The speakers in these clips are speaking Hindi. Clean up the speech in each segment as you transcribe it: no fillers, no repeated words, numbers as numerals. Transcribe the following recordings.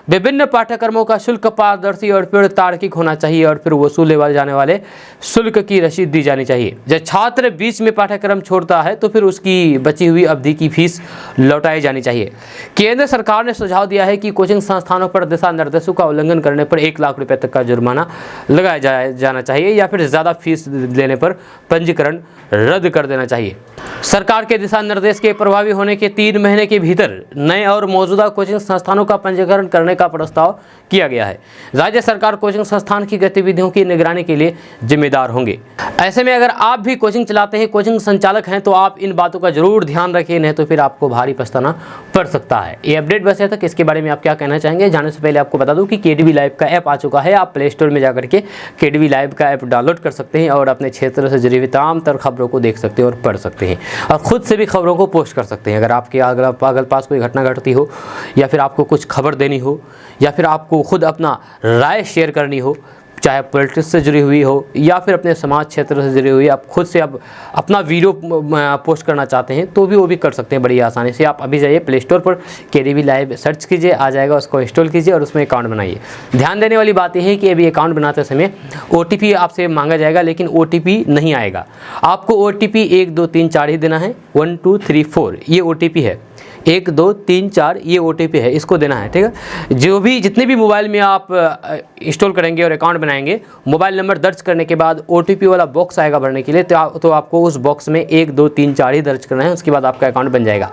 विभिन्न पाठ्यक्रमों का शुल्क पारदर्शी और फिर तार्किक होना चाहिए और फिर वसूले जाने वाले शुल्क की रसीद दी जानी चाहिए। जब छात्र बीच में पाठ्यक्रम छोड़ता है तो फिर उसकी बची हुई अवधि की फीस लौटाई जानी चाहिए। केंद्र सरकार ने सुझाव दिया है कि कोचिंग संस्थानों पर दिशा निर्देशों का उल्लंघन करने पर 1 लाख रुपए तक का जुर्माना लगाया जाना चाहिए या फिर ज़्यादा फीस लेने पर पंजीकरण रद्द कर देना चाहिए। सरकार के दिशा निर्देश के प्रभावी होने के 3 महीने के भीतर नए और मौजूदा कोचिंग संस्थानों का पंजीकरण करने का प्रस्ताव किया गया है। राज्य सरकार कोचिंग संस्थान की गतिविधियों की निगरानी के लिए जिम्मेदार होंगे। ऐसे में अगर आप भी कोचिंग चलाते हैं, कोचिंग संचालक हैं, तो आप इन बातों का जरूर ध्यान रखें, नहीं तो फिर आपको भारी पछताना पड़ सकता है। ये अपडेट बस तक, इसके बारे में आप क्या कहना चाहेंगे? जाने से पहले आपको बता दूं कि केडीवी लाइव का ऐप आ चुका है। आप प्ले स्टोर में जाकर के केडीवी लाइव का ऐप डाउनलोड कर सकते हैं और अपने क्षेत्र से जुड़ी हुई तमाम तर खबरों को देख सकते हैं और पढ़ सकते हैं और खुद से भी खबरों को पोस्ट कर सकते हैं। अगर आपके अगल पास कोई घटना घटती हो या फिर आपको कुछ खबर देनी हो या फिर आपको खुद अपना राय शेयर करनी हो, चाहे पॉलिटिक्स से जुड़ी हुई हो या फिर अपने समाज क्षेत्र से जुड़ी हुई, आप खुद से अब अपना वीडियो पोस्ट करना चाहते हैं तो भी वो भी कर सकते हैं बड़ी आसानी से। आप अभी जाइए प्ले स्टोर पर केडीवी लाइव सर्च कीजिए, आ जाएगा, उसको इंस्टॉल कीजिए और उसमें अकाउंट बनाइए। ध्यान देने वाली बात यह है कि अभी अकाउंट बनाते समय OTP आपसे मांगा जाएगा, लेकिन OTP नहीं आएगा। आपको OTP 1 2 3 4 ही देना है। 1 2 3 4 ये OTP है। 1 2 3 4 ये OTP है, इसको देना है, ठीक है। जितने भी मोबाइल में आप इंस्टॉल करेंगे और अकाउंट बनाएंगे, मोबाइल नंबर दर्ज करने के बाद OTP वाला बॉक्स आएगा भरने के लिए, तो आपको उस बॉक्स में 1 2 3 4 ही दर्ज करना है। उसके बाद आपका अकाउंट बन जाएगा।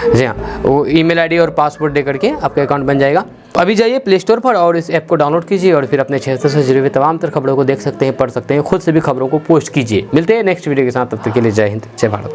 जी हाँ, वो ईमेल ID और पासवर्ड दे करके आपका अकाउंट बन जाएगा। अभी जाइए प्ले स्टोर पर और इस ऐप को डाउनलोड कीजिए और फिर अपने क्षेत्र से जुड़ी हुई तमाम तर खबरों को देख सकते हैं, पढ़ सकते हैं, खुद से भी खबरों को पोस्ट कीजिए। मिलते हैं नेक्स्ट वीडियो के साथ, तब तक के लिए जय हिंद, जय भारत।